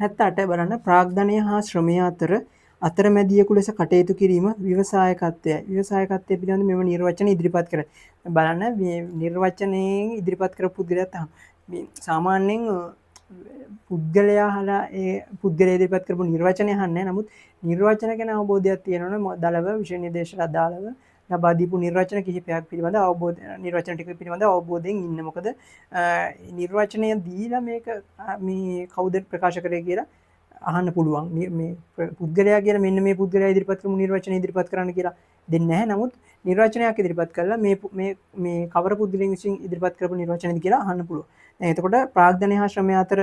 78 බලන්න ප්‍රාග්ධනය හා ශ්‍රමය අතරමැදියෙකු ලෙස කටයුතු කිරීම ව්‍යවසායකත්වයයි. ව්‍යවසායකත්වය පිළිබඳ මෙම නිර්වචන ඉදිරිපත් කරයි. බලන්න මේ නිර්වචනයෙන් ඉදිරිපත් කරපු පුද්ගලයා තමයි සාමාන්‍යයෙන් පුද්ගලයා අහලා ඒ පුද්ගලයා ඉදිරිපත් කරපු නිර්වචනය අහන්නේ නැහැ. නමුත් නිර්වචන ගැන අවබෝධයක් තියෙනවනේ දලව විෂය නිර්දේශයට අදාළව ලබා දීපු නිර්වචන කිහිපයක් පිළිබඳ නිර්වචන ටික පිළිබඳ අවබෝධයෙන් ඉන්න. මොකද නිර්වචනය දීලා මේක මේ කවුද ප්‍රකාශ කරේ කියලා අහන්න පුළුවන්. මේ පුද්ගලයා කියලා මෙන්න මේ පුද්ගලයා ඉදිරිපත් කරමු නිර්වචන ඉදිරිපත් කරන්න කියලා දෙන්නේ නැහැ. නමුත් නිර්වචනයක් ඉදිරිපත් කළා මේ කවර පුද්ගලයන් විසින් ඉදිරිපත් කරපු නිර්වචනද කියලා අහන්න පුළුවන්. දැන් එතකොට ප්‍රාග්ධනය හා ශ්‍රමය අතර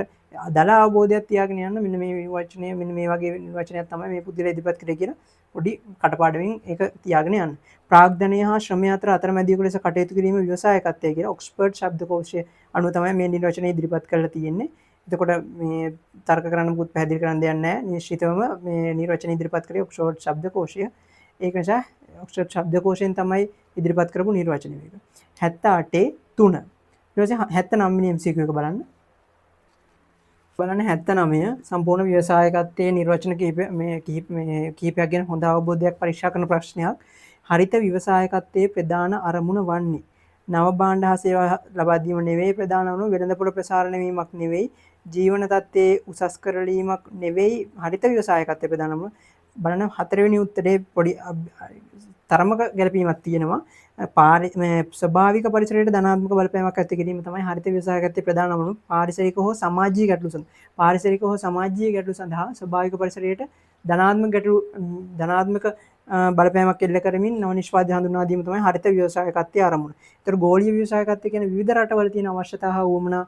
දල අවබෝධයක් තියාගෙන යන්න මෙන්න මේ නිර්වචනය මෙන්න මේ වගේ නිර්වචනයක් තමයි මේ පුද්ගලයා ඉදිරිපත් කරේ කියලා පොඩි කටපාඩමින් ඒක තියාගෙන යන්න. ප්‍රාග්ධනය හා ශ්‍රමය අතර අතරමැදියෙකු ලෙස කටයුතු කිරීම ව්‍යවසායකත්වය කියලා ඔක්ස්ෆර්ඩ් ශබ්දකෝෂය අනුව තමයි මේ නිර්වචනය ඉදිරිපත් කරලා තියෙන්නේ. එතකොට මේ තර්ක කරන්න මුකුත් පැහැදිලි කරන්න දෙයක් නැහැ. නිශ්චිතවම මේ නිර්වචන ඉදිරිපත් කරේ ඔක්ස්ෆර්ඩ් ශබ්දකෝෂය. ඒක නිසා ඔක්ස්ෆර්ඩ් ශබ්දකෝෂයෙන් තමයි ඉදිරිපත් කරපු නිර්වචනය මේක. 78 3. ඊට පස්සේ 79 වෙනි MCQ එක බලන්න. බලන්න 79 සම්පූර්ණ ව්‍යවසායකත්වයේ නිර්වචන කිහිපයක් ගැන හොඳ අවබෝධයක් පරීක්ෂා කරන ප්‍රශ්නයක්. හරිත ව්‍යවසායකත්වයේ ප්‍රධාන අරමුණ වන්නේ නව භාණ්ඩ හා සේවා ලබා දීම නෙවෙයි ප්‍රධාන වුණු වෙළඳපොළ ප්‍රසාරණය වීමක් නෙවෙයි ජීවන තත්ත්වයේ උසස් කරලීමක් නෙවෙයි හරිත ව්‍යවසායකත්වයේ ප්‍රධානම බලන්න හතරවෙනි උත්තරේ පොඩි තරමක ගැළපීමක් තියෙනවා ස්වභාවික පරිසරයට ධනාත්මක බලපෑමක් ඇති කිරීම තමයි හරිත ව්‍යවසායකත්වයේ ප්‍රධාන වුණු පාරිසරික හෝ සමාජීය ගැටලු සඳහා ස්වභාවික පරිසරයට ධනාත්මක බලපෑමක් එල්ල කරමින් නව නිෂ්පාදන හඳුන්වා දීම තමයි හරිත ව්‍යවසායකත්වයේ ආරමුණ. ඒතර ගෝලීය ව්‍යවසායකත්වය කියන්නේ විවිධ රටවල තියෙන අවශ්‍යතා හා උවමනා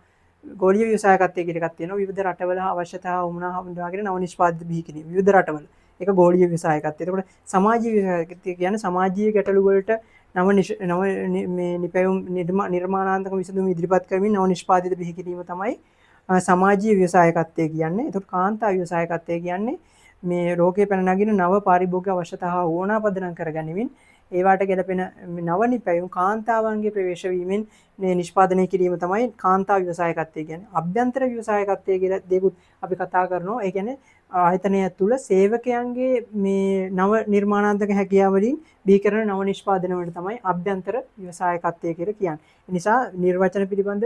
ගෝලීය ව්‍යවසායකත්වය කියලා එකක් තියෙනවා. විවිධ රටවල අවශ්‍යතා හා උවමනා හඳුනාගෙන නව නිෂ්පාදිත බිහි කිරීම. විවිධ රටවල. ඒක ගෝලීය ව්‍යවසායකත්වය. එතකොට සමාජීය ව්‍යවසායකත්වය කියන්නේ සමාජීය ගැටලු වලට නව මේ නිපැයුම් නිර්මාණාත්මක විසඳුම් ඉදිරිපත් කරමින් නව නිෂ්පාදිත බිහි කිරීම තමයි සමාජීය ව්‍යවසායකත්වය කියන්නේ. එතකොට කාන්තා ව්‍යවසායකත්වය කියන්නේ මේ රෝගය පැන නගින නව පාරිභෝගික අවශ්‍යතා හා ඕනා පදනම් කරගනිමින් ඒවට ගැලපෙන නව නිපැයුම් කාන්තාවන්ගේ ප්‍රවේශ වීමෙන් නිෂ්පාදනය කිරීම තමයි කාන්තා ව්‍යවසායකත්වය කියන්නේ. අභ්‍යන්තර ව්‍යවසායකත්වය කියලා දෙකුත් අපි කතා කරනවා. ඒ කියන්නේ ආයතනය තුළ සේවකයන්ගේ මේ නව නිර්මාණාත්මක හැකියාවලින් බිහි කරන නව නිෂ්පාදන වලට තමයි අභ්‍යන්තර ව්‍යවසායකත්වය කියලා කියන්නේ. ඒ නිසා නිර්වචන පිළිබඳ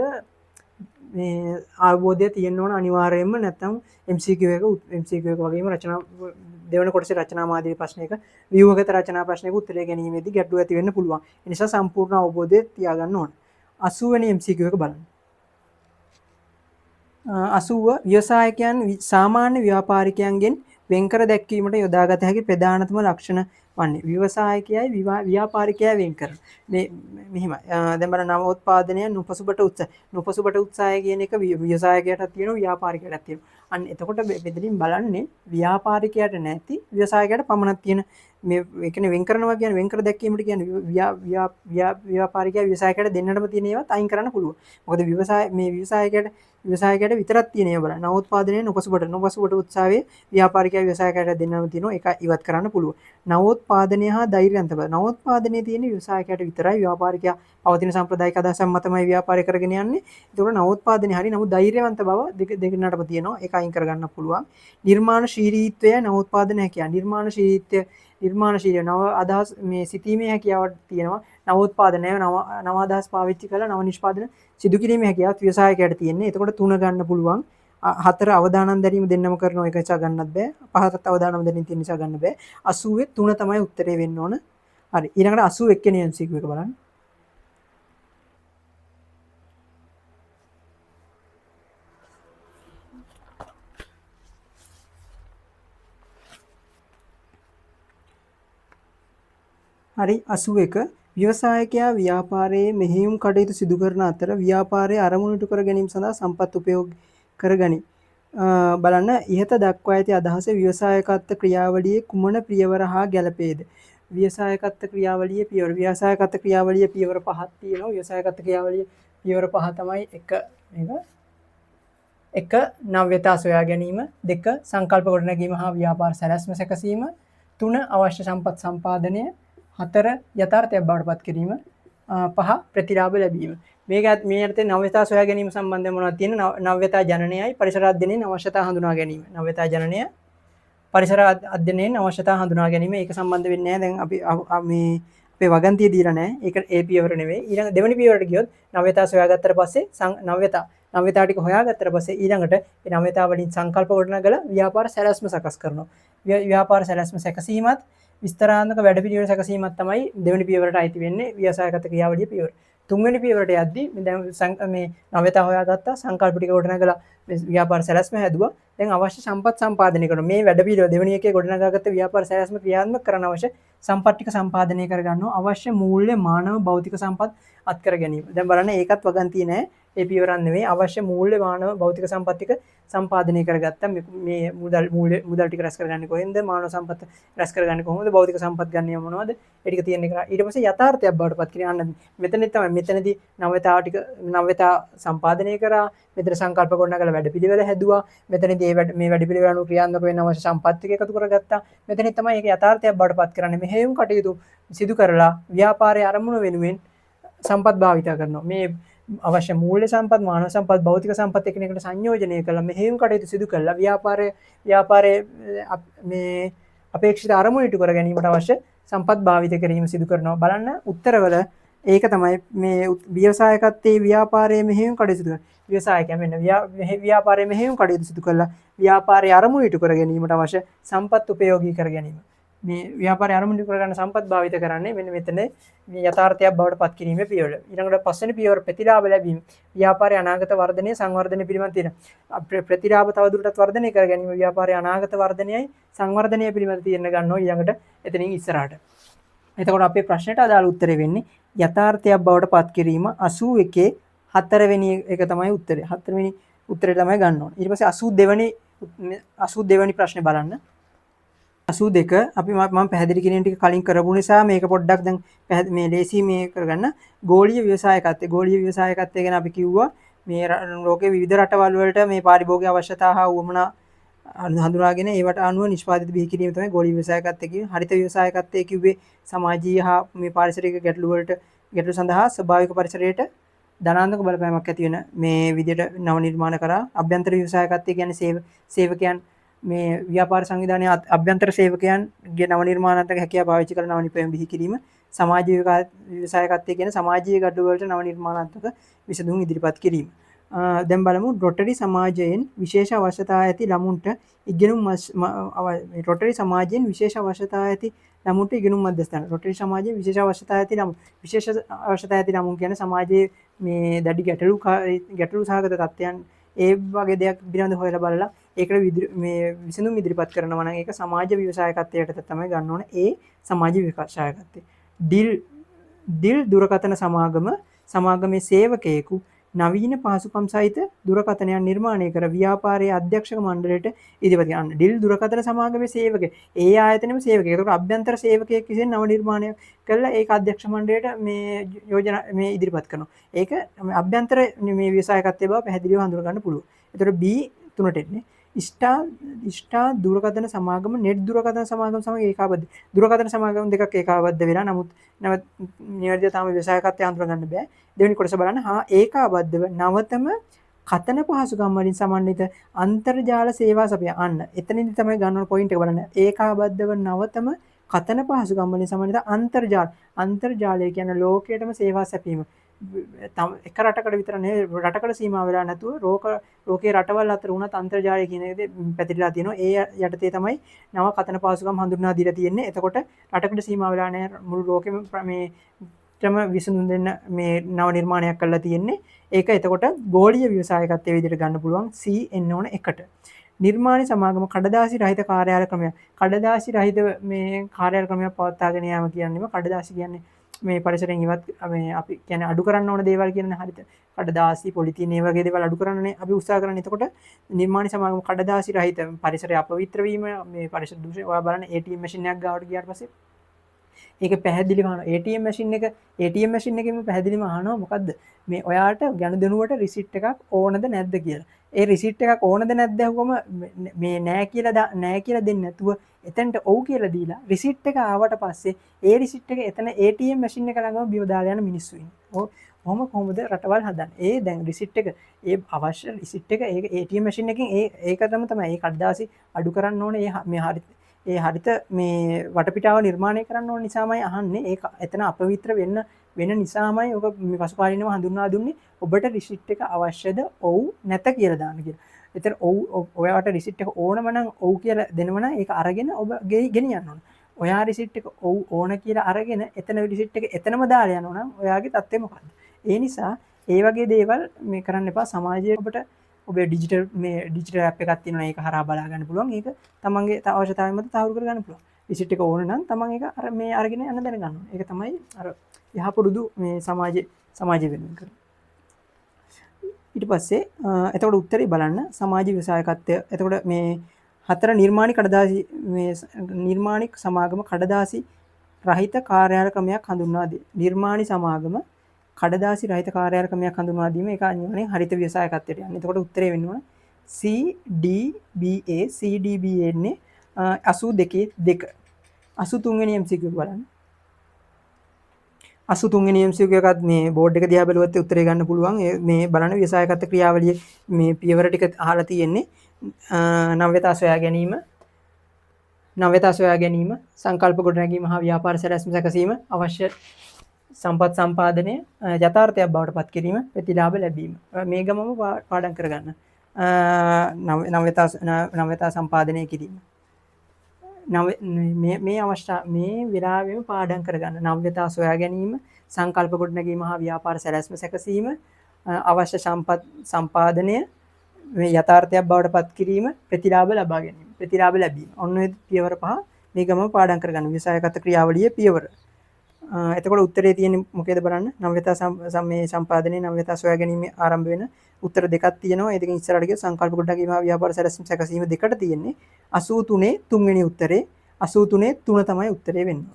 මේ අවබෝධය තියෙන්න ඕන අනිවාර්යයෙන්ම නැත්නම් MCQ එක වගේම රචනා දෙවන කොටසේ රචනා මාදිරි ප්‍රශ්නයක ව්‍යුහගත රචනා ප්‍රශ්නයක උත්තරය ගැනීමේදී ගැටලු ඇති වෙන්න පුළුවන්. ඒ නිසා සම්පූර්ණ අවබෝධය තියාගන්න ඕන. 80 වෙනි MCQ එක බලන්න. 80 ව්‍යවසායකයන් සාමාන්‍ය ව්‍යාපාරිකයන්ගෙන් වෙන්කර දැක්වීමට යොදාගත හැකි ප්‍රධානතම ලක්ෂණ වන්නේ ව්‍යවසායකයයි ව්‍යාපාරිකයයි වෙන්කරන. මේ මෙහිමයි. දැන් බලන්න නවෝත්පාදනය නුපසුබට උත්සාහය කියන එක ව්‍යවසායකයටත් තියෙනවා ව්‍යාපාරිකයටත් තියෙනවා. අන්න එතකොට බෙදලින් බලන්නේ ව්‍යාපාරිකයට නැති ව්‍යවසායකයට පමණක් තියෙන මේ ඒ කියන්නේ වෙන් කරනවා කියන්නේ වෙන් කර දැක්වීමට කියන්නේ ව්‍යාපාරිකයා ව්‍යවසායකයට දෙන්නටම තියෙන ඒවාත් අයින් කරන්න පුළුවන්. මොකද ව්‍යවසායකයට විතරක් තියෙන ඒවා බලන්න. නවෝත්පාදනයේ නොපසුබට උත්සාහයේ ව්‍යාපාරිකයා ව්‍යවසායකයට දෙන්නම තියෙනවා. ඒක ඉවත් කරන්න පුළුවන්. නවෝත්පාදනය හා ධෛර්යන්ත බව. නවෝත්පාදනයේ තියෙන ව්‍යවසායකයට විතරයි ව්‍යාපාරිකයා පවතින සම්ප්‍රදායික අදහසක් මතමයි ව්‍යාපාරය කරගෙන යන්නේ. ඒතකොට නවෝත්පාදනයේ හරි නමුත් ධෛර්යවන්ත බව දෙකනටම තියෙනවා. ඒක අයින් කරගන්න පුළුවන්. නිර්මාණශීලීත්වය නවෝත්පාදන හැකියාව. නිර්මාණශීලී නව අදහස් මේ සිතීමේ හැකියාවක් තියෙනවා. නවෝත්පාදනය නව අදහස් පාවිච්චි කරලා නව නිෂ්පාදන සිදු කිරීමේ හැකියාවත් ව්‍යවසායකයට තියෙන්නේ. එතකොට 3 ගන්න පුළුවන්. 4 අවදානම් දැරීම දෙන්නම කරනවා එක නිසා ගන්නත් බෑ. 5ට අවදානම් දැරීම තියෙන නිසා ගන්න බෑ. 80 3 තමයි උත්තරේ වෙන්න ඕන. හරි. ඊළඟට 81 වෙනි MCQ එක බලන්න. හරි 81 ව්‍යවසායකයා ව්‍යාපාරයේ මෙහෙයුම් කටයුතු සිදු කරන අතර ව්‍යාපාරයේ අරමුණු ඉටු කර ගැනීම සඳහා සම්පත් උපයෝග කරගනි. බලන්න ඉහත දක්වා ඇති අදහස ව්‍යවසායකත්ව ක්‍රියාවලියේ කුමන පියවර හා ගැළපේද? ව්‍යවසායකත්ව ක්‍රියාවලියේ පියවර 5ක් තියෙනවා. ව්‍යවසායකත්ව ක්‍රියාවලියේ පියවර 5 තමයි එක නව්‍යතා සොයා ගැනීම, 2 සංකල්ප ගොඩනැගීම හා ව්‍යාපාර සැලැස්ම සැකසීම, 3 අවශ්‍ය සම්පත් සම්පාදනය, 4 යථාර්ථයක් බවට පත් කිරීම, 5 ප්‍රතිලාභ ලැබීම. මේකත් මේ යටතේ නව්‍යතා සොයා ගැනීම සම්බන්ධයෙන් මොනවද තියෙන්නේ? නව්‍යතා ජනනයයි පරිසර අධ්‍යයනයේ අවශ්‍යතා හඳුනා ගැනීම. නව්‍යතා ජනනය පරිසර අධ්‍යයනයේ අවශ්‍යතා හඳුනා ගැනීම ඒක සම්බන්ධ වෙන්නේ නැහැ. දැන් අපි මේ අපේ වගන්තිය දීලා නැහැ. ඒක ඒ පියවර නෙවෙයි. ඊළඟ දෙවෙනි පියවරට ගියොත් නව්‍යතා සොයාගත්තට පස්සේ නව්‍යතා ටික හොයාගත්තට පස්සේ ඊළඟට ඒ නව්‍යතා වලින් සංකල්ප ගොඩනගලා ව්‍යාපාර සැලැස්ම සකස් කරනවා. ව්‍යාපාර සැලැස්ම සැකසීමත් විස්තරාත්මක වැඩපිළිවෙළ සැකසීමත් තමයි දෙවෙනි පියවරට අයිති වෙන්නේ ව්‍යවසායගත ක්‍රියාවලිය පියවර. තුන්වෙනි පියවරට යද්දී දැන් මේ නව්‍යතා හොයාගත්තා සංකල්ප ටික ගොඩනගලා ව්‍යාපාර සැලැස්ම හැදුවා. දැන් අවශ්‍ය සම්පත් සම්පාදනය කරනවා. මේ වැඩපිළිවෙල දෙවෙනි එකේ ගොඩනගාගත්ත ව්‍යාපාර සැලැස්ම ක්‍රියාත්මක කරන්න අවශ්‍ය සම්පත් ටික සම්පාදනය කරගන්නවා. අවශ්‍ය මූල්‍ය මානව භෞතික සම්පත් අත්කර ගැනීම. දැන් බලන්න ඒකත් වගන්තිය නෑ. ඒ පියවරක් නෙවෙයි. අවශ්‍ය මූල්‍ය මානව භෞතික සම්පත් ටික සම්පාදනය කරගත්තා. මේ මුදල් ටික රැස් කරගන්නේ කොහෙන්ද? මානව සම්පත් රැස් කරගන්නේ කොහොමද? භෞතික සම්පත් ගන්නේ මොනවද? ඒ ටික තියෙන එක. ඊට පස්සේ යථාර්ථයක් බවට පත් කරගන්න. මෙතනදී නව්‍යතා සම්පාදනය කරා. මෙතන සංකල්ප ගොඩනගලා වැඩපිළිවෙල හැදුවා. මෙතනදී මේ වැඩපිළිවෙල අනුව ක්‍රියාත්මක වෙන අවශ්‍ය සම්පත් ටික එකතු කරගත්තා. මෙතනදී තමයි ඒක යථාර්ථයක් බවට පත් කරන්නේ. මෙහෙයුම් කටයුතු සිදු කරලා ව්‍යාපාරයේ ආරම්භන වෙනුවෙන් සම්පත් භාවිත කරනවා. මේ අවශ්‍ය මූල්‍ය සම්පත්, මානව සම්පත්, භෞතික සම්පත් එකිනෙකට සංයෝජනය කරලා මෙහෙයුම් කටයුතු සිදු කරලා ව්‍යාපාරයේ මේ අපේක්ෂිත අරමුණු ඉටු කර ගැනීමට අවශ්‍ය සම්පත් භාවිත කිරීම සිදු කරනවා. බලන්න උත්තරවල ඒක තමයි මේ ව්‍යවසායකත්වයේ ව්‍යාපාරයේ මෙහෙයුම් කටයුතු සිදු කරනවා. ව්‍යවසායකයා මෙන්න ව්‍යාපාරයේ මෙහෙයුම් කටයුතු සිදු කරලා ව්‍යාපාරයේ අරමුණු ඉටු කර ගැනීමට අවශ්‍ය සම්පත් උපයෝගී කර ගැනීම. මේ ව්‍යාපාරය ආරම්භ කරගන්න සම්පත් භාවිත කරන්නේ මෙන්න මෙතන මේ යථාර්ථයක් බවට පත් කිරීමේ පියවර. ඊළඟට පස්වෙනි පියවර ප්‍රතිලාභ ලැබීම. ව්‍යාපාරයේ අනාගත වර්ධනය සංවර්ධනය පිළිබඳ තියෙන ප්‍රතිලාභ තවදුරටත් වර්ධනය කර ගැනීම ව්‍යාපාරයේ අනාගත වර්ධනයයි සංවර්ධනය පිළිබඳ තීරණ ගන්නවා ඊළඟට එතනින් ඉස්සරහට. එතකොට අපේ ප්‍රශ්නෙට අදාළ උත්තරේ වෙන්නේ යථාර්ථයක් බවට පත් කිරීම 81 4වෙනි එක තමයි උත්තරේ. 4වෙනි උත්තරේ තමයි ගන්න ඕනේ. ඊට පස්සේ 82වෙනි ප්‍රශ්නේ බලන්න. 82 අපි මම පැහැදිලි කිරීම ටික කලින් කරපු නිසා මේක පොඩ්ඩක් දැන් මේ ලේසි මේ කරගන්න. ගෝලීය ව්‍යවසායකත්වය ගැන අපි කිව්වා මේ ලෝකයේ විවිධ රටවල් වලට මේ පාරිභෝගික අවශ්‍යතා හා උවමනා හඳුනාගෙන ඒවට අනුව නිෂ්පාදිත බිහි කිරීම තමයි ගෝලීය ව්‍යවසායකත්වය කියන්නේ. හරිත ව්‍යවසායකත්වය කිව්වේ සමාජීය හා මේ පාරිසරික ගැටලු සඳහා ස්වභාවික පරිසරයට ධනාත්මක බලපෑමක් ඇති වෙන මේ විදිහට නව නිර්මාණ කරා. අභ්‍යන්තර ව්‍යවසායකත්වය කියන්නේ සේවකයන් මේ ව්‍යාපාර සංවිධානයේ අභ්‍යන්තර සේවකයන්ගේ නව නිර්මාණාත්මක හැකියාව පාවිච්චි කරන නව නිපැයුම් බිහි කිරීම. සමාජීය ව්‍යවසායකත්වය කියන්නේ සමාජීය ගැටලු වලට නව නිර්මාණාත්මක විසඳුම් ඉදිරිපත් කිරීම. දැන් බලමු රොටරි සමාජයෙන් විශේෂ අවශ්‍යතා ඇති ළමුන්ට ඉගෙනුම් රොටරි සමාජයෙන් විශේෂ අවශ්‍යතා ඇති ළමුන්ට ඉගෙනුම් මධ්‍යස්ථාන. රොටරි සමාජයෙන් විශේෂ අවශ්‍යතා ඇති ළමුන් කියන්නේ සමාජයේ මේ දැඩි ගැටලු සහගත තත්ත්වයන් ඒ වගේ දෙයක් පිළිබඳව හොයලා බලලා ඒකට මේ විසඳුම් ඉදිරිපත් කරනවා නම් ඒක සමාජ ව්‍යවසායකත්වයට තමයි ගන්න ඕනේ. ඒ සමාජ ව්‍යවසායකත්වය. ඩිල් දුරකථන සමාගමේ සේවකයෙකු නවීන පහසුකම් සහිත දුරකථනයක් නිර්මාණය කර ව්‍යාපාරයේ අධ්‍යක්ෂක මණ්ඩලයට ඉදිරිපත් කරන ඩිල් දුරකථන සමාගමේ සේවකයෙක්. ඒ ආයතනයේම සේවකයෙක්. ඒකට අභ්‍යන්තර සේවකයෙක් විසින් නව නිර්මාණයක් කළා ඒක අධ්‍යක්ෂ මණ්ඩලයට මේ යෝජනා මේ ඉදිරිපත් කරනවා. ඒක අභ්‍යන්තර මේ ව්‍යවසායකත්වයේ බව පැහැදිලිව හඳුනා ගන්න පුළුවන්. ඒතකොට B3ට එන්නේ ඉෂ්ටා දුරකථන සමාගම නෙට් දුරකථන සමාගම සමග ඒකාබද්ධ. දුරකථන සමාගම දෙකක් ඒකාබද්ධ වෙලා නමුත් නැවත නිවැරදිව තාම ව්‍යවසායකත්වය හඳුනා ගන්න බෑ. දෙවෙනි කොටස බලන්න ඒකාබද්ධව නවතම කතන පහසුකම් වලින් සමන්විත අන්තර්ජාල සේවා සපයන්න. එතනදී තමයි ගන්න ඕන පොයින්ට් එක බලන්න. ඒකාබද්ධව නවතම කතන පහසුකම් වලින් සමන්විත අන්තර්ජාලය කියන්නේ ලෝකයටම සේවා සැපීම. එක රටකට විතර නෙවෙයි රටකට සීමා වෙලා නැතුව ලෝකයේ රටවල් අතර උනත් අන්තර්ජාලය කියන එක පැතිරලා තියෙනවා. ඒ යටතේ තමයි නව කතන පහසුකම් හඳුන්වා දීලා තියෙන්නේ. එතකොට රටකට සීමා වෙලා නැහැ මුළු ලෝකෙම මේ විසඳුම් දෙන්න මේ නව නිර්මාණයක් කරලා තියෙන්නේ. ඒක එතකොට ගෝලීය ව්‍යවසායකත්වයේ විදිහට ගන්න පුළුවන් C එන්න ඕන එකට. නිර්මාණ සමාගම කඩදාසි රහිත කාර්යාල ක්‍රමයක්. කඩදාසි රහිත මේ කාර්යාල ක්‍රමයක් පවත්වාගෙන යාම කියන්නේම කඩදාසි කියන්නේ මේ පරිසරයෙන් ඉවත් මේ අපි කියන්නේ අඩු කරන්න ඕන දේවල් කියන්නේ හරියට කඩදාසි පොලිතීන මේ වගේ දේවල් අඩු කරන්නනේ අපි උත්සාහ කරන්නේ. එතකොට නිර්මාණ සමාගම කඩදාසි රහිත පරිසරය අපවිත්‍ර වීම මේ පරිසර දූෂණය ඔයා බලන්න ATM මැෂින් එකක් ගාවට ගියාට පස්සේ ඒක පැහැදිලිව අහනවා. ATM මැෂින් එකෙම පැහැදිලිව අහනවා මොකද්ද මේ ඔයාට ගනුදෙනුවට රිසිට් එකක් ඕනද නැද්ද කියලා. ඒ රිසිට් එකක් ඕනද නැද්ද අහුවම මේ නෑ කියලා දෙන්නේ නැතුව එතනට ඔව් කියලා දීලා රිසිට් එක ආවට පස්සේ ඒ රිසිට් එක එතන ATM මැෂින් එක ළඟම බිම දාලා යන මිනිස්සු ඉන්නවා. කොහොමද රටවල් හදන්නේ? ඒ දැන් රිසිට් එක ඒ අවශ්‍ය රිසිට් එක ඒක ATM මැෂින් එකකින් ඒකටම තමයි ඒ කඩදාසි අඩු කරන්න ඕනේ. ඒ හරිත මේ වටපිටාව නිර්මාණය කරන්න ඕන නිසාමයි අහන්නේ. ඒක එතන අපවිත්‍ර වෙන නිසාමයි ඔබ මේ පසුකාලීනව හඳුන්වා දුන්නේ ඔබට රිසිට් එක අවශ්‍යද? ඔව් නැත කියලා දාන්න කියලා. එතන ඔව් ඔයාට රිසිට් එක ඕනම නම් ඔව් කියලා දෙනවනම් ඒක අරගෙන ඔබ ගෙනියන්න ඕන. ඔයා රිසිට් එක ඔව් ඕන කියලා අරගෙන එතන රිසිට් එක එතනම දාලා යනවා නම් ඔයාගේ තත්ත්වය මොකක්ද? ඒ නිසා ඒ වගේ දේවල් මේ කරන්න එපා. සමාජයේ ඔබට ඔබේ ඩිජිටල් ඇප් එකක් තියෙනවා. ඒක හරහා බලා ගන්න පුළුවන්. ඒක තමන්ගේ අවශ්‍යතාවය මත තහවුරු කර ගන්න පුළුවන්. රිසිට් එක ඕන නම් තමන් ඒක අරගෙන යන්න දැන ගන්න ඕනේ. ඒක තමයි අර යහපුරුදු මේ සමාජය වෙනුවෙන් කරන්නේ. ඊට පස්සේ එතකොට උත්තරේ බලන්න සමාජ ව්‍යවසායකත්වය. එතකොට මේ 4 නිර්මාණික සමාගම කඩදාසි රහිත කාර්යාල ක්‍රමයක් හඳුන්වා දී. නිර්මාණි සමාගම කඩදාසි රහිත කාර්යාල ක්‍රමයක් හඳුන්වා දීම ඒක අනිවාර්යෙන් හරිත ව්‍යවසායකත්වයට යන්නේ. එතකොට උත්තරේ වෙන්න ඕන CDBA. CDBA එන්නේ 82 83 වෙනි MCQ බලන්න. 83 වෙනි MCQ එකත් මේ බෝඩ් එක දිහා බැලුවත් උත්තරේ ගන්න පුළුවන්. මේ බලන්න ව්‍යවසායකත්ව ක්‍රියාවලියේ මේ පියවර ටික අහලා තියෙන්නේ. නව්‍යතා සොයා ගැනීම, සංකල්ප ගොඩනැගීම හා ව්‍යාපාර සැලැස්ම සැකසීම, අවශ්‍ය සම්පත් සම්පාදනය, යථාර්ථයක් බවට පත් කිරීම, ප්‍රතිලාභ ලැබීම. මේ ගමම පාඩම් කරගන්න. නව්‍යතා සම්පාදනය කිරීම. මේ විරාවෙම පාඩම් කරගන්න. නව්‍යතා සොයා ගැනීම, සංකල්ප ගොඩනැගීම හා ව්‍යාපාර සැලැස්ම සැකසීම, අවශ්‍ය සම්පත් සම්පාදනය, මේ යථාර්ථයක් බවට පත් කිරීම, ප්‍රතිලාභ ලබා ගැනීම, ප්‍රතිලාභ ලැබීම. ඔන්න ඔය පියවර පහ මේ ගමම පාඩම් කරගන්න. ව්‍යවසායකත්ව ක්‍රියාවලියේ පියවර. එතකොට උත්තරේ තියෙන්නේ මොකේද බලන්න. නව්‍යතා සම්පාදනයේ නව්‍යතා සොයා ගැනීම ආරම්භ වෙන උත්තර දෙකක් තියෙනවා. ඒ දෙකෙන් ඉස්සරහට ගිය සංකල්ප ගොඩනැගීම හා ව්‍යාපාර සැලැස්ම සැකසීම දෙකට තියෙන්නේ 83 තුන්වෙනි උත්තරේ. 83 3 තමයි උත්තරේ වෙන්නේ.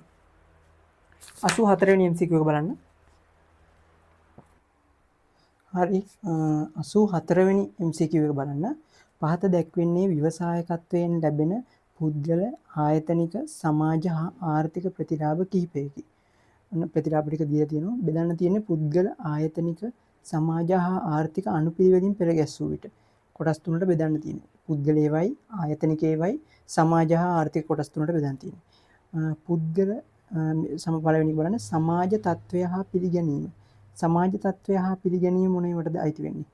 84 වෙනි MCQ එක බලන්න. හරි 84 වෙනි MCQ එක බලන්න. පහත දැක්වෙන්නේ ව්‍යවසායකත්වයෙන් ලැබෙන පුද්ගල ආයතනික සමාජ හා ආර්ථික ප්‍රතිලාභ කිහිපයකි. ප්‍රතිලාභ ටික දීලා තියෙනවා. බෙදන්න තියෙන්නේ පුද්ගල ආයතනික සමාජ හා ආර්ථික අනුපිළිවෙලින් පෙළ ගැස්වූ විට කොටස් තුනට බෙදන්න තියෙනවා. පුද්ගලයේවයි ආයතනිකයේවයි සමාජ හා ආර්ථික කොටස් තුනට බෙදන්න තියෙනවා. පුද්ගල පළවෙනි බලන්න සමාජ තත්ත්වය හා පිළිගැනීම. සමාජ තත්ත්වය හා පිළිගැනීම මොනවටද අයිති වෙන්නේ?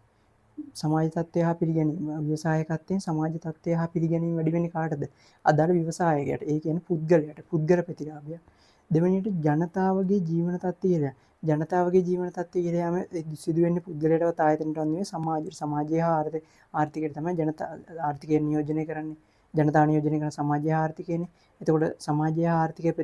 සමාජ තත්ත්වය හා පිළිගැනීම. ව්‍යවසායකත්වයෙන් සමාජ තත්ත්වය හා පිළිගැනීම වැඩි වෙන්නේ කාටද? අදාළ ව්‍යවසායකයට. ඒ කියන්නේ පුද්ගලයාට. පුද්ගල ප්‍රතිලාභය. දෙවෙනියට ජනතාවගේ ජීවන තත්ත්වය. ජනතාවගේ ජීවන තත්ත්වය කියලා යම සිදු වෙන්නේ පුද්ගලයාටවත් ආයතනයටවත් නෙවෙයි සමාජයට. සමාජය හා ආර්ථිකයට තමයි ආර්ථිකය නියෝජනය කරන්නේ. ජනතාව නියෝජනය කරන සමාජය හා ආර්ථිකයනේ. එතකොට සමාජය හා ආර්ථිකයේ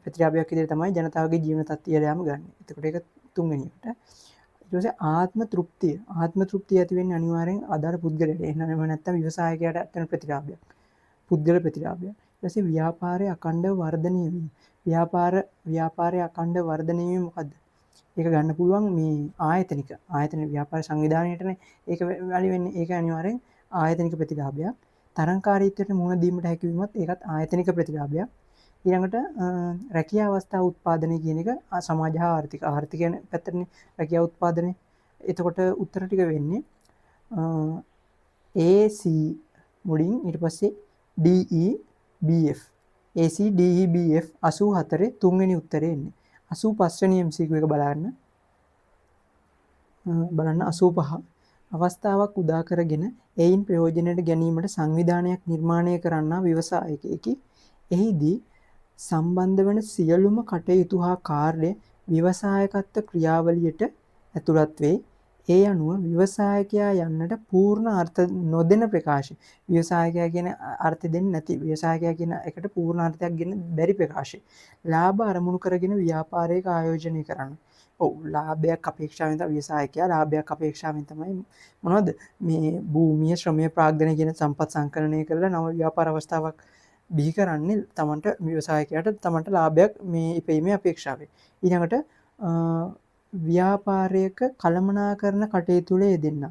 ප්‍රතිලාභයක් විදිහට තමයි ජනතාවගේ ජීවන තත්ත්වය යාම ගන්න. එතකොට ඒක තුන්වෙනියට. ඊට පස්සේ ආත්ම තෘප්තිය. ආත්ම තෘප්තිය ඇති වෙන්නේ අනිවාර්යෙන් අදාළ පුද්ගලයාට. එහෙනම් නැත්නම් ව්‍යවසායකයාට ඇත්තන ප්‍රතිලාභයක්. පුද්ගල ප්‍රතිලාභයක්. ඊට පස්සේ ව්‍යාපාරයේ අඛණ්ඩව වර්ධනය වීම. ව්‍යාපාරයේ අඛණ්ඩව වර්ධනය වීම මොකද්ද? ඒක ගන්න පුළුවන් මේ ආයතන ව්‍යාපාර සංවිධානයේටනේ ඒක වැලි වෙන්නේ. ඒක අනිවාර්යෙන් ආයතනික ප්‍රතිලාභයක්. තරංකාරීත්වයට මුහුණ දීමට හැකියවීමත් ඒකත් ආයතනික ප්‍රතිලාභයක්. ඊළඟට රැකියා අවස්ථා උත්පාදනය කියන එක සමාජ හා ආර්ථික පැත්තටනේ රැකියා උත්පාදනය. එතකොට උත්තර ටික වෙන්නේ AC මුලින් ඊට පස්සේ DEBF. AC DEBF 84 තුන්වෙනි උත්තරේ එන්නේ. 85 වෙනි MCQ එක බලන්න 85 අවස්ථාවක් උදා කරගෙන එයින් ප්‍රයෝජනයට ගැනීමට සංවිධානයක් නිර්මාණය කරන්නා ව්‍යවසායකයෙකි. එහිදී සම්බන්ධ වන සියලුම කටයුතු හා කාර්ය ව්‍යවසායකත්ව ක්‍රියාවලියට ඇතුළත් වේ. ඒ අනුව ව්‍යවසායකයා යන්නට පූර්ණ අර්ථ නොදෙන ප්‍රකාශය. ව්‍යවසායකයා කියන අර්ථ දෙන්නේ නැති ව්‍යවසායකයා කියන එකට පූර්ණ අර්ථයක් ගෙන බැරි ප්‍රකාශය. ලාභ අරමුණු කරගෙන ව්‍යාපාරයක ආයෝජනය කරන්න. ඔව් ලාභයක් අපේක්ෂාවෙන් තමයි ව්‍යවසායකයා ලාභයක් අපේක්ෂාවෙන් තමයි මොනවද මේ භූමිය ශ්‍රමය ප්‍රාග්ධනය කියන සම්පත් සංකලනය කරලා නව ව්‍යාපාර අවස්ථාවක් බිහි කරන්නේ තමන්ට ව්‍යවසායකයාට තමන්ට ලාභයක් මේ ඉපීමේ අපේක්ෂාවෙන්. ඊළඟට ව්‍යාපාරයක කළමනාකරන කටයුතු වල යෙදෙන්න.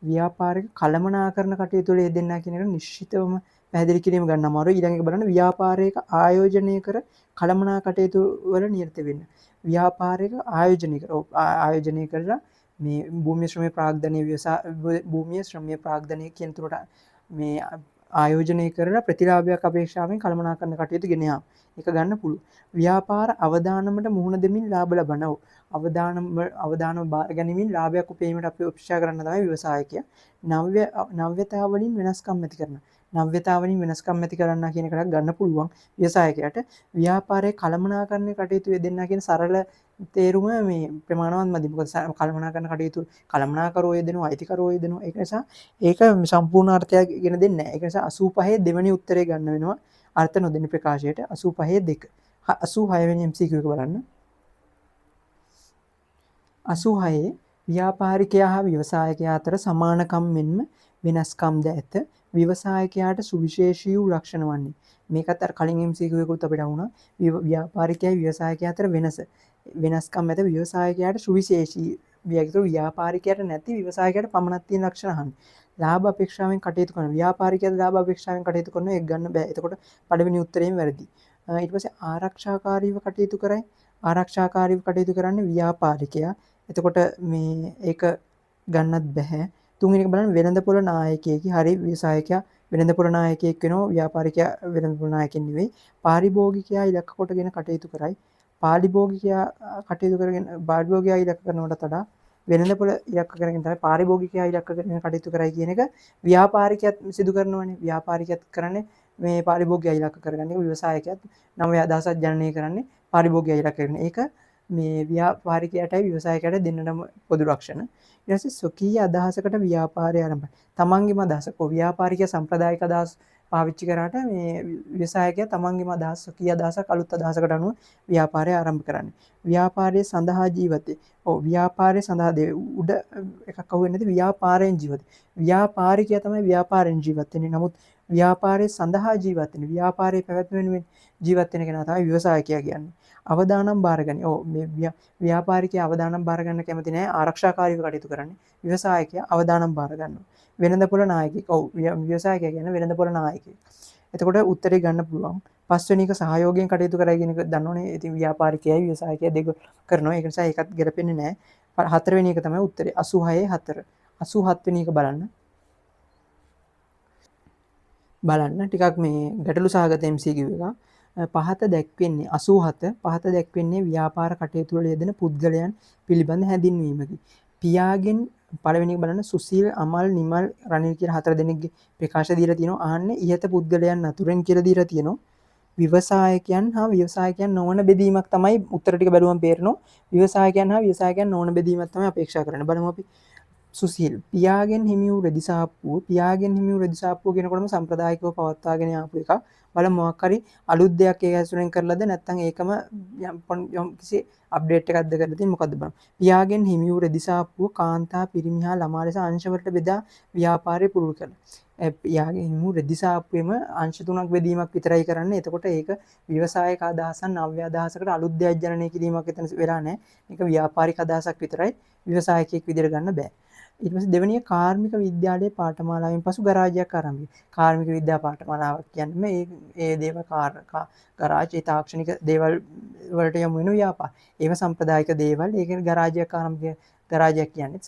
ව්‍යාපාරික කළමනාකරණ කටයුතු වල යෙදෙන්නා කියන එක නිශ්චිතවම පැහැදිලි කිරීම ගන්න අමාරුයි. ඊළඟ එක බලන්න ව්‍යාපාරයක ආයෝජනය කර කළමනා කටයුතු වල නිරත වෙන්න. ව්‍යාපාරයක ආයෝජනය කර ආයෝජනය කරලා මේ භූමිය ශ්‍රමය ප්‍රාග්ධනීය භූමිය ශ්‍රමය ප්‍රාග්ධනීය කියන තුනට මේ ආයෝජනය කරලා ප්‍රතිලාභයක් අපේක්ෂාවෙන් කළමනාකරණ කටයුතු ගෙන යාම. ඒක ගන්න පුළුවන්. ව්‍යාපාර අවදානමට මුහුණ දෙමින් ලාභ ලබනව. අවදානම බාර ගැනීමෙන් ලාභයක් උපයීමට අපේක්ෂා කරන තමයි ව්‍යවසායකයා. නව්‍යතාව වලින් වෙනස්කම් ඇති කරන. නව්‍යතාව වලින් වෙනස්කම් ඇති කරන්න කියන එකක් ගන්න පුළුවන් ව්‍යවසායකයාට. ව්‍යාපාරයේ කළමනාකරණ කටයුතු යෙදෙන්න කියන සරල තේරුම මේ ප්‍රමාණවත් මදි. මොකද කළමනාකරණ කටයුතු කළමනාකරෝ යෙදෙනවා, අයිතිකරෝ යෙදෙනවා. ඒක නිසා ඒක සම්පූර්ණ අර්ථයක් ගෙන දෙන්නේ නැහැ. ඒක නිසා 85 දෙවෙනි උත්තරේ ගන්න වෙනවා. අර්ථ නොදෙන ප්‍රකාශයට 85 2. 86 වෙනි MCQ එක බලන්න. 86 ව්‍යාපාරිකයා හා ව්‍යවසායකයා අතර සමානකම් මෙන්ම වෙනස්කම් ද ඇත. ව්‍යවසායකයාට සුවිශේෂී වූ ලක්ෂණ වන්නේ. මේකත් අර කලින් MCQ එකකුත් අපිට වුණා. ව්‍යාපාරිකයා ව්‍යවසායකයා අතර වෙනස්කම් ඇත. ව්‍යවසායකයාට සුවිශේෂී ව්‍යාපාරිකයාට නැති ව්‍යවසායකයාට පමණක් තියෙන ලක්ෂණ අහන්නේ. ලාභ අපේක්ෂාවෙන් කටයුතු කරන ව්‍යාපාරිකයාට ලාභ අපේක්ෂාවෙන් කටයුතු කරන එක ගන්න බෑ. එතකොට පළවෙනි උත්තරේම වැරදි. ඊට පස්සේ ආරක්ෂාකාරීව කටයුතු කරයි. ආරක්ෂාකාරීව කටයුතු කරන්නේ ව්‍යාපාරිකයා. එතකොට මේ ඒක ගන්නත් බෑ. තුන්වෙනි එක බලන්න වෙළඳපොළ නායකයෙකි. හරි ව්‍යවසායකයා වෙළඳපොළ නායකයෙක් වෙනවා. ව්‍යාපාරිකයා වෙළඳපොළ නායකයෙක් නෙවෙයි. පාරිභෝගිකයා ඉලක්ක කොටගෙන කටයුතු කරයි. පාරිභෝගිකයා කටයුතු කරගෙන පාරිභෝගිකයා ඉලක්ක කරනවට වඩා වෙළඳපොළ ඉලක්ක කරගෙන තමයි පාරිභෝගිකයා ඉලක්ක කරගෙන කටයුතු කරයි කියන එක ව්‍යාපාරිකයාත් සිදු කරනවනේ. ව්යාපාරිකයාත් කරන්නේ මේ පාරිභෝගිකයා ඉලක්ක කරගන්න එක. ව්‍යවසායකයාත් නව අදහසක් ජනනය කරන්නේ පාරිභෝගිකයා ඉලක්ක කරගෙන. ඒක මේ ව්‍යාපාරිකයාටයි ව්‍යවසායකයාට දෙන්නටම පොදු ලක්ෂණ. ඊට පස්සේ ස්වකීය අදහසකට ව්‍යාපාරය ආරම්භයි. තමන්ගේම අදහස. ව්‍යාපාරිකයා සම්ප්‍රදායික අදහස් පාවිච්චි කරාට මේ ව්‍යවසායකයා තමන්ගේම අදහස් ස්වකීය අදහසක් අලුත් අදහසකට අනුව ව්‍යාපාරය ආරම්භ කරන්නේ. ව්‍යාපාරයේ සඳහා ජීවිතේ. ව්‍යාපාරයේ සඳහා උඩ එකක් අහුවෙන්නේ නැති ව්‍යාපාරයෙන් ජීවිත. ව්‍යාපාරිකයා තමයි ව්‍යාපාරයෙන් ජීවත් වෙන්නේ. නමුත් ව්‍යාපාරයේ සඳහා ජීවත් වෙන ව්‍යාපාරයේ පැවැත්ම වෙනුවෙන් ජීවත් වෙන කෙනා තමයි ව්‍යවසායකයා කියන්නේ. අවදානම් බාරගනි. මේ ව්‍යාපාරිකයා අවදානම් බාර ගන්න කැමති නැහැ. ආරක්ෂාකාරීව කටයුතු කරන්නේ. ව්‍යවසායකයා අවදානම් බාර ගන්නවා. වෙළඳපොළ නායකයෙක්. ව්‍යවසායකයා කියන්නේ වෙළඳපොළ නායකයෙක්. එතකොට උත්තරේ ගන්න පුළුවන්. පස්වෙනි එක සහයෝගයෙන් කටයුතු කරයි කියන එක දන්නෝනේ. ඉතින් ව්‍යාපාරිකයයි ව්‍යවසායකයා දෙක කරනවා. ඒක නිසා ඒකත් ගැලපෙන්නේ නැහැ. හතරවෙනි එක තමයි උත්තරේ 86 4. 87 වෙනි එක බලන්න. ටිකක් මේ ගැටලු සහගත MCQ එක. පහත දැක්වෙන්නේ 87 පහත දැක්වෙන්නේ ව්‍යාපාර කටයුතු වල යෙදෙන පුද්ගලයන් පිළිබඳ හැඳින්වීමකි. පියාගෙන් පළවෙනි එක බලන්න සුසීල් අමල් නිමල් රනිල් කියන හතර දෙනෙක්ගේ ප්‍රකාශ දීලා තියෙනවා. අහන්නේ ඉහත පුද්ගලයන් අතුරෙන් කියලා දීලා තියෙනවා. ව්‍යවසායකයන් හා ව්‍යවසායකයන් නොවන බෙදීමක් තමයි උත්තර ටික බැලුවම පේරනවා. ව්‍යවසායකයන් හා ව්‍යවසායකයන් නොවන බෙදීමක් තමයි අපේක්ෂා කරන්නේ. බලමු අපි. සුසීල් පියාගෙන් හිමි වූ රෙදිසාප්පුව කියනකොටම සම්ප්‍රදායිකව පවත්වාගෙන ආපු එකක්. බලමු මොකක් හරි අලුත් දෙයක් ඒක ඇසුරෙන් කරලාද නැත්නම් ඒකම යම් කිසි අප්ඩේට් එකක්ද කරලා තියෙන්නේ මොකද්ද බලමු. පියාගෙන් හිමි වූ රෙදිසාප්පුව කාන්තා පිරිමි හා ළමා ලෙස අංශවලට බෙදා ව්‍යාපාරය පුරුදු කරනවා. පියාගෙන් හිමි වූ රෙදිසාප්පුවෙම අංශ තුනක් බෙදීමක් විතරයි කරන්නේ. එතකොට ඒක ව්‍යවසායක අදහසක් නව්‍ය අදහසකට අලුත් දෙයක් ජනනය කිරීමක් එතන වෙලා නැහැ. මේක ව්‍යාපාරික අදහසක් විතරයි. ව්‍යවසායකයෙක් විදිහට ගන්න බෑ. ඊට පස්සේ දෙවෙනිය කාර්මික විද්‍යාලයේ පාඨමාලාවෙන් පසු ගරාජයක් ආරම්භ. කාර්මික විද්‍යා පාඨමාලාවක් කියන්නේ මේ දේවල් ගරාජ් තාක්ෂණික දේවල් වලට යොමු වෙන ව්‍යාපාර. ඒව සම්ප්‍රදායික දේවල්. ඒකේ ගරාජයක් ආරම්භ ගරාජයක් කියන්නේ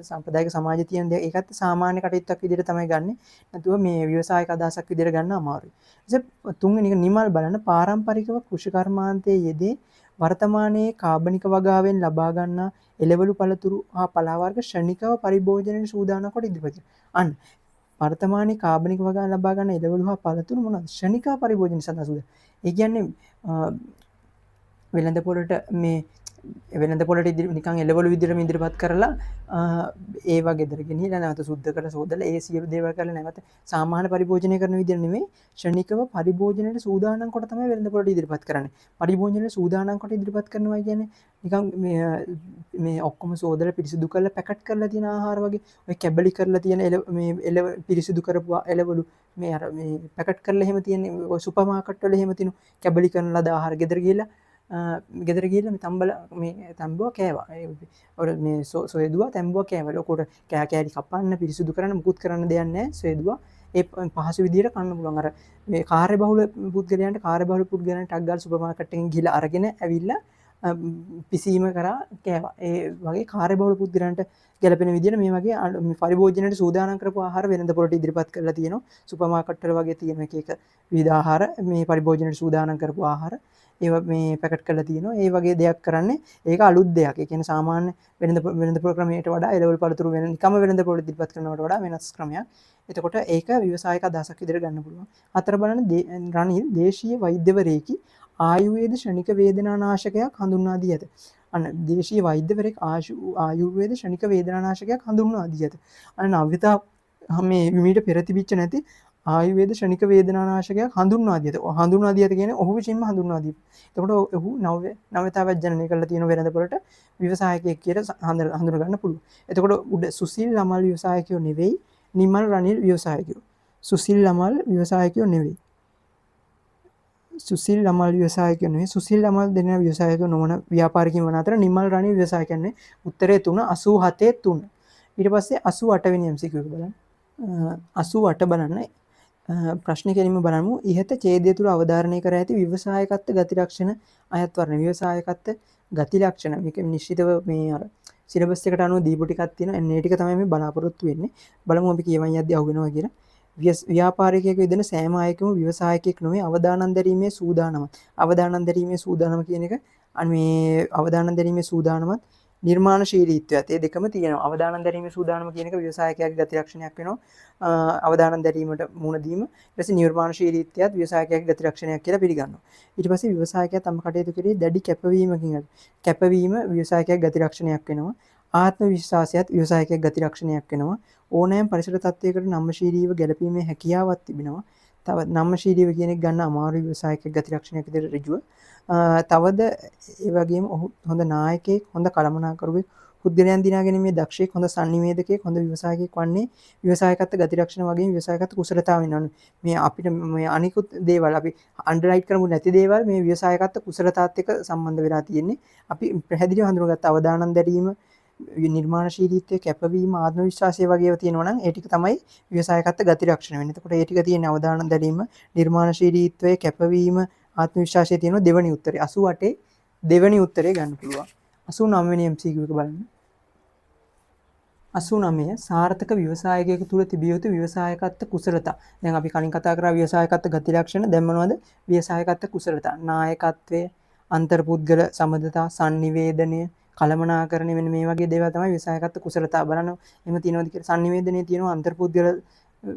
සම්ප්‍රදායික සමාජයේ තියෙන දේ. ඒකත් සාමාන්‍ය කටයුත්තක් විදිහට තමයි ගන්නෙ. නැතුව මේ ව්‍යවසායක අදහසක් විදිහට ගන්න අමාරුයි. ඊට තුන්වෙනි එක නිමල් බලන්න පාරම්පරිකව කෘෂි කර්මාන්තයේ යෙදී වර්තමානයේ කාබනික වගාවෙන් ලබා ගන්නා එළවලු පළතුරු හා පලා වර්ග ශ්‍රණිකව පරිභෝජනයේ සූදානම් කොට ඉදිරිපත් අන්න වර්තමානයේ කාබනික වගාවෙන් ලබා ගන්න එළවලු හා පළතුරු මොනවද ශ්‍රණිකව පරිභෝජනය සඳහා සූදානම්. ඒ කියන්නේ වෙළඳපොළට නිකන් එළවලු විදිහටම ඉදිරිපත් කරලා ඒවා ගෙදර ගෙනිහිලා නැවත සුද්ධ කරලා සෝදලා ඒ සියලු දේවල් කරලා නැවත සාමාන්‍ය පරිභෝජනය කරන විදිහ නෙමෙයි ශනිකව පරිභෝජනයට සූදානම් කොට තමයි වෙළඳපොළට ඉදිරිපත් කරන්නේ. පරිභෝජනයට සූදානම් කොට ඉදිරිපත් කරනවා කියන්නේ නිකන් මේ ඔක්කොම සෝදලා පිරිසිදු කරලා පැකට් කරලා තියෙන ආහාර වගේ ඔය කැබලි කරලා තියෙන පිරිසිදු කරපු එළවලු මේ පැකට් කරලා එහෙම තියෙන ඔය සුපර් මාකට් වල එහෙම තියෙන කැබලි කරන ලද ආහාර ගෙදර ගිහලා ගෙදර ගිහිල්ලා මේ තම්බල මේ තම්බුව කෑවා. ඔර මේ සොයදුවා තම්බුව කෑවා. ලොකුට කෑ කෑලි කපන්න පිරිසිදු කරන්න මුකුත් කරන්න දෙයක් නැහැ. සොයදුවා ඒ පහසු විදියට කන්න පුළුවන්. අර මේ කාර්යබහුල පුද්ගලයන්ට කාර්යබහුල පුද්ගලයන්ට ටක් ගාලා සුපර් මාකට් එකෙන් ගිහිල්ලා අරගෙන ඇවිල්ලා පිසීම කරා කෑවා. ඒ වගේ කාර්යබහුල පුද්ගලයන්ට ගැලපෙන විදිහට මේ වගේ පරිභෝජනයට සූදානම් කරපු ආහාර වෙළඳ පොළට ඉදිරිපත් කරලා තියෙනවා. සුපර් මාකට් වල වගේ තියෙන එක විවිධ ආහාර මේ පරිභෝජනයට සූදානම් කරපු ආහාර ඒවා මේ පැකට් කරලා තියෙනවා. ඒ වගේ දෙයක් කරන්නේ ඒක අලුත් දෙයක්. ඒ කියන්නේ සාමාන්‍ය වෙළඳ පොළ ක්‍රමයට වඩා එළවලු පළතුරු වෙන නිකම්ම වෙළඳ පොළ ඉදිරිපත් කරනවට වඩා වෙනස් ක්‍රමයක්. එතකොට ඒක ව්‍යවසායක අදහසක් විදිහට ගන්න පුළුවන්. හතර බලන්න රනිල් දේශීය වෛද්‍යවරයෙකි ආයුර්වේද ශනික වේදනානාශකයක් හඳුන්වා දී ඇත. අන්න දේශීය වෛද්‍යවරයෙක් ආයුර්වේද ශනික වේදනානාශකයක් හඳුන්වා දී ඇත. අන්න නව්‍යතා මේ මීට පෙර තිබිච්ච නැති ආයුර්වේද ශනික වේදනානාශකයක් හඳුන්වා දී ඇත. හඳුන්වා දී ඇත කියන්නේ ඔහු විසින්ම හඳුන්වා දී. එතකොට ඔහු නව්‍යතාවක් ජනනය කරලා තියෙන වෙළඳ පොළට ව්‍යවසායකයෙක් කියලා හඳුන ගන්න පුළුවන්. එතකොට උඩ සුසිල් ලමල් ව්‍යවසායකයෝ නෙවෙයි, නිමල් රනිල් ව්‍යවසායකයෝ. සුසිල් ලමල් ව්‍යවසායකයෝ නෙවෙයි. සුසිල් ලමල් ව්‍යවසායකයෝ නෙවෙයි. සුසිල් ලමල් දෙන ව්‍යවසායකයෝ නොවන ව්‍යාපාරිකයන් වන අතර නිමල් රනිල් ව්‍යවසායකයන් නෙවෙයි. උත්තරේ 3 87 3. ඊට පස්සේ 88 වෙනි MCQ එක බලන්න. 88 බලන්න. ප්‍රශ්න කෙලින්ම බලමු. ඉහත ඡේදය තුල අවධාරණය කර ඇති ව්‍යවසායකත්ව ගති ලක්ෂණ අයත් වර්ණ ව්‍යවසායකත්ව ගති ලක්ෂණ මේක නිශ්චිතව මේ අර සිලබස් එකට අනුව දීපු ටිකක් තියෙනවා. එන්නේ ටික තමයි මේ බලාපොරොත්තු වෙන්නේ. බලමු අපි කියවන් යද්දී අහු වෙනවා කියලා. ව්‍යාපාරිකයෙකු යෙදෙන සෑම අයෙකුම ව්‍යවසායකයෙක් නොවේ අවදානම් දැරීමේ සූදානමත්. අවදානම් දැරීමේ සූදානම කියන එක මේ අවදානම් දැරීමේ සූදානමත් නිර්මාණශීලීත්වයත් ඒ දෙකම තියෙනවා. අවදානම් දැරීමේ සූදානම කියන එක ව්‍යවසායකයාගේ ගති ලක්ෂණයක් වෙනවා. අවදානම් දැරීමට මුහුණ දීම ඊට පස්සේ නිර්මාණශීලීත්වයත් ව්‍යවසායකයාගේ ගති ලක්ෂණයක් කියලා පිළිගන්නවා. ඊට පස්සේ ව්‍යවසායකයා තම කටයුතු කරේ දැඩි කැපවීමකින් කැපවීම ව්‍යවසායකයාගේ ගති ලක්ෂණයක් වෙනවා. ආත්ම විශ්වාසයත් ව්‍යවසායකයාගේ ගති ලක්ෂණයක් වෙනවා. ඕනෑම පරිසර තත්ත්වයකට නම්‍යශීලීව ගැලපීමේ හැකියාවක් තිබෙනවා. තව නම්‍යශීලීව කියන එක ගන්න අමාරු ව්‍යවසායකයාගේ ගති ලක්ෂණයක් විදිහට ඍජුව. තවද ඒ වගේම ඔහු හොඳ නායකයෙක්, හොඳ කළමනාකරුවෙක්, පුද්ගලයන් දිනා ගැනීමේ දක්ෂයෙක්, හොඳ සංනිවේදකයෙක්, හොඳ ව්‍යවසායකයෙක් වන්නේ ව්‍යවසායකත්ව ගති ලක්ෂණ වගේම ව්‍යවසායකත්ව කුසලතාව වෙනවා. මේ අපිට මේ අනිකුත් දේවල් අපි අන්ඩර්රයිට් කරමු නැති දේවල් මේ ව්‍යවසායකත්ව කුසලතාවත් එක්ක සම්බන්ධ වෙලා තියෙන්නේ. අපි පැහැදිලිව හඳුනගත්ත අවදානම් දැරීම, නිර්මාණශීලීත්වය, කැපවීම, ආත්ම විශ්වාසය වගේ ඒවා තියෙනවා නම් ඒ ටික තමයි ව්‍යවසායකත්ව ගති ලක්ෂණ වෙන්නේ. එතකොට ඒ ටික තියෙන අවදානම් දැරීම, නිර්මාණශීලීත්වය, කැපවීම, ආත්ම විශ්වාසය තියෙනවා දෙවෙනි උත්තරේ. 88 දෙවෙනි උත්තරේ ගන්න පුළුවන්. 89 වෙනි MCQ එක බලන්න. 89 සාර්ථක ව්‍යවසායකයෙකු තුළ තිබිය යුතු ව්‍යවසායකත්ව කුසලතා. දැන් අපි කලින් කතා කරා ව්‍යවසායකත්ව ගති ලක්ෂණ. දැන් මොනවද? ව්‍යවසායකත්ව කුසලතා. නායකත්වය, අන්තර්පුද්ගල සමදතා, sannivedanaya, කළමනාකරණය වෙන මේ වගේ දේවල් තමයි ව්‍යවසායකත්ව කුසලතා බලන්න. එහෙම තියෙනවද කියලා. sannivedanaya තියෙනවා, අන්තර්පුද්ගල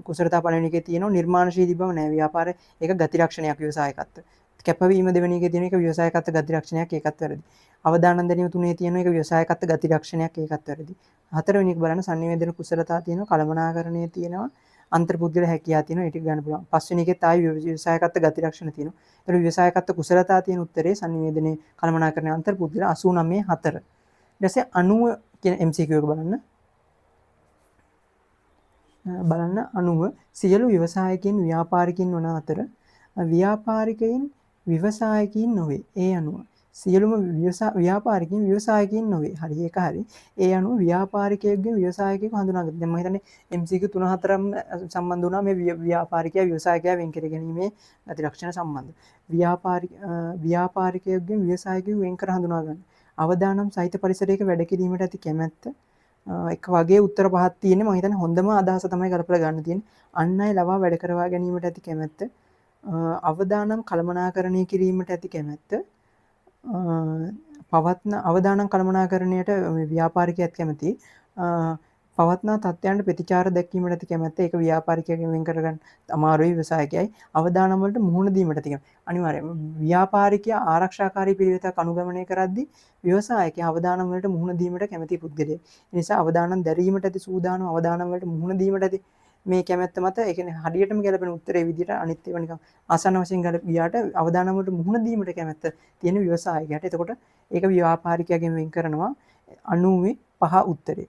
කුසලතා පළවෙනි එකේ තියෙනවා, නිර්මාණශීලී බව නැහැ. ව්‍යාපාරේ ඒක ගති ලක්ෂණයක් ව්‍යවසායකත්ව. කැපවීම දෙවෙනි එකේ තියෙන එක ව්‍යවසායකත්ව ගති ලක්ෂණයක්, ඒකත් වැරදි. අවදානම් දැරීම තුනේ තියෙන එක ව්‍යවසායකත්ව ගති ලක්ෂණයක්, ඒකත් වැරදි. හතරවෙනි එක බලන්න sannivedana කුසලතා තියෙනවා, කළමනාකරණය තියෙනවා, අන්තර්පුද්ගල හැකියාව තියෙනවා. ඒක ගන්න පුළුවන්. පස්වෙනි එකෙත් ආයි ව්‍යවසායකත්ව ගති ලක්ෂණ තියෙනවා. ඒතර ව්‍යවසායකත්ව කුසලතා තියෙන උත්තරේ sannivedana, කළමනාකරණය, අන්තර්පුද්ගල 89 4. ඊට පස්සේ 90 කියන MCQ එක බලන්න. 90 සියලු ව්‍යවසායකින් ව්‍යාපාරිකින් වන අතර ව්‍යාපාරිකයින් ව්‍යවසායකින් නොවේ. ඒ අනුව සියලුම ව්‍යාපාරිකින් ව්‍යවසායකින් නොවේ. හරි, ඒක හරි. ඒ අනුව ව්‍යාපාරිකයෙක්ගෙන් ව්‍යවසායකයෙකු හඳුනාගන්න. දැන් මම හිතන්නේ MCQ 3-4ම සම්බන්ධ වුණා මේ ව්‍යාපාරිකයා ව්‍යවසායකයා වෙන් කර ගැනීමේ ගති ලක්ෂණ සම්බන්ධ. ව්‍යාපාරිකයෙක්ගෙන් ව්‍යවසායකයෙකු වෙන් කර හඳුනා ගන්න. අවදානම් සහිත පරිසරයක වැඩ කිරීමට ඇති කැමැත්ත. එක වගේ උත්තර පහක් තියෙන්නේ. මම හිතන්නේ හොඳම අදහස තමයි කල්පලා ගන්න තියෙන්නේ. අන් අය ලවා වැඩ කරවා ගැනීමට ඇති කැමැත්ත. අවදානම් කළමනාකරණය කිරීමට ඇති කැමැත්ත. පවත්න අවදානම් කළමනාකරණයට ව්‍යාපාරිකයෙක් කැමති. පවත්නා තත්ත්වයන්ට ප්‍රතිචාර දැක්වීමට ඇති කැමැත්ත. ඒක ව්‍යාපාරිකයෙක්ගෙන් වෙන් කරගන්න අමාරුයි ව්‍යවසායකයයි. අවදානම් වලට මුහුණ දීමට ඇති කැමැත්ත. අනිවාර්යයෙන්ම ව්‍යාපාරිකයා ආරක්ෂාකාරී පිළිවෙතක් අනුගමනය කරද්දී ව්‍යවසායකයා අවදානම් වලට මුහුණ දීමට කැමති පුද්ගලයෙක්. ඒ නිසා අවදානම් දැරීමට ඇති සූදානම්, අවදානම් වලට මුහුණ දීමට ඇති මේ කැමැත්ත මත ඒ කියන්නේ හරියටම ගැලපෙන උත්තරේ විදිහට අනිත් ඒවා නිකන් ආසන්න වශයෙන් ගියාට අවදානම් වලට මුහුණ දීමට කැමැත්ත තියෙන ව්‍යවසායකයාට. එතකොට ඒක ව්‍යාපාරිකයාගෙන් වෙන් කරනවා 95 උත්තරේ.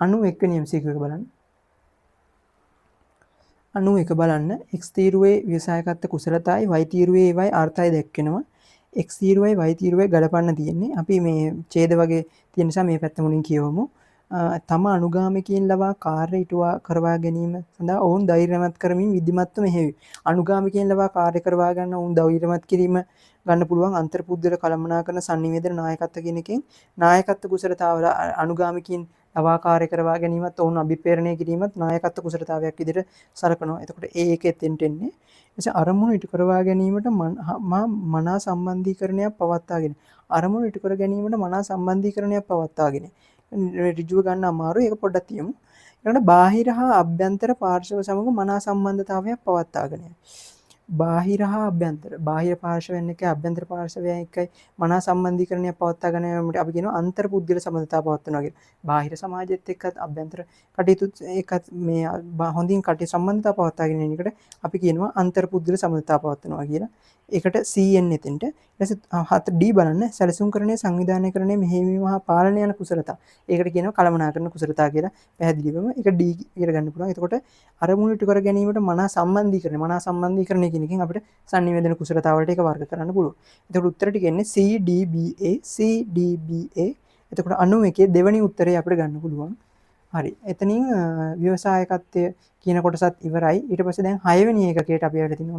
91 වෙනි MCQ එක බලන්න. 91 බලන්න. X තීරුවේ ව්‍යවසායකත්ව කුසලතාවයි, Y තීරුවේ ඒවයි අර්ථය දැක්වෙනවා. x තීරුවයි y තීරුවයි ගලපන්න තියෙන්නේ. අපි මේ ඡේද වගේ තියෙන නිසා මේ පැත්ත මුලින් කියවමු. තම අනුගාමිකයින් ලවා කාර්ය ඉටුවා කරවා ගැනීම සඳහා ඔවුන් ධෛර්යමත් කරමින් විධිමත්ව මෙහෙයවි. අනුගාමිකයින් ලවා කාර්ය කරවා ගන්න ඔවුන් ධෛර්යමත් කිරීම ගන්න පුළුවන් අන්තර්පුද්ගල කළමනාකරන sannivedana නායකත්ව කියන එකෙන් නායකත්ව කුසලතාවල අනුගාමිකයින් ලවා කාර්ය කරවා ගැනීමත් ඔවුන් අභිප්‍රේරණය කිරීමත් නායකත්ව කුසලතාවයක් විදිහට සලකනවා. එතකොට ඒක එතෙන්ට එන්නේ. එසේ අරමුණු ඉටු කරවා ගැනීමට මනා සම්බන්ධීකරණයක් පවත්වාගෙන අරමුණු ඉටු කර ගැනීමට මනා සම්බන්ධීකරණයක් පවත්වාගෙන ඍජුව ගන්න අමාරුයි. ඒක පොඩ්ඩක් තියමු. ඊළඟට බාහිර හා අභ්‍යන්තර පාර්ශව සමග මනා සම්බන්ධතාවයක් පවත්වාගෙන බාහිර හා අභ්‍යන්තර බාහිර පාර්ශවයන් එක්ක අභ්‍යන්තර පාර්ශවයන් එක්කයි මනා සම්බන්ධීකරණයක් පවත්වාගෙන යාමට අපි කියනවා අන්තර් පුද්ගල සම්බන්ධතාව පවත්වනවා කියලා. බාහිර සමාජයත් එක්කත් අභ්‍යන්තර කටයුතු එක්කත් මේ හොඳින් කටයුතු සම්බන්ධතාව පවත්වාගෙන යන එකට අපි කියනවා අන්තර් පුද්ගල සම්බන්ධතාව පවත්වනවා කියලා. ඒකට CN එතෙන්ට ඊට පස්සේ 7D බලන්න සැලසුම්කරණය සංවිධානයකරණය මෙහෙයවීම හා පාලනය යන කුසලතා. ඒකට කියනවා කළමනාකරන කුසලතා කියලා පැහැදිලිවම ඒක D කියලා ගන්න පුළුවන්. එතකොට අරමුණු ඉටු කර ගැනීමට මනා සම්බන්ධීකරණය කියන එකෙන් අපිට sannivedana කුසලතා වලට ඒක වර්ග කරන්න පුළුවන්. එතකොට උත්තර ටික එන්නේ CDBA. එතකොට 91 දෙවෙනි උත්තරේ අපිට ගන්න පුළුවන්. හරි. එතනින් ව්‍යවසායකත්වය කියන කොටසත් ඉවරයි. ඊට පස්සේ දැන් 6 වෙනි එකකයට අපි ආවලා තිනවා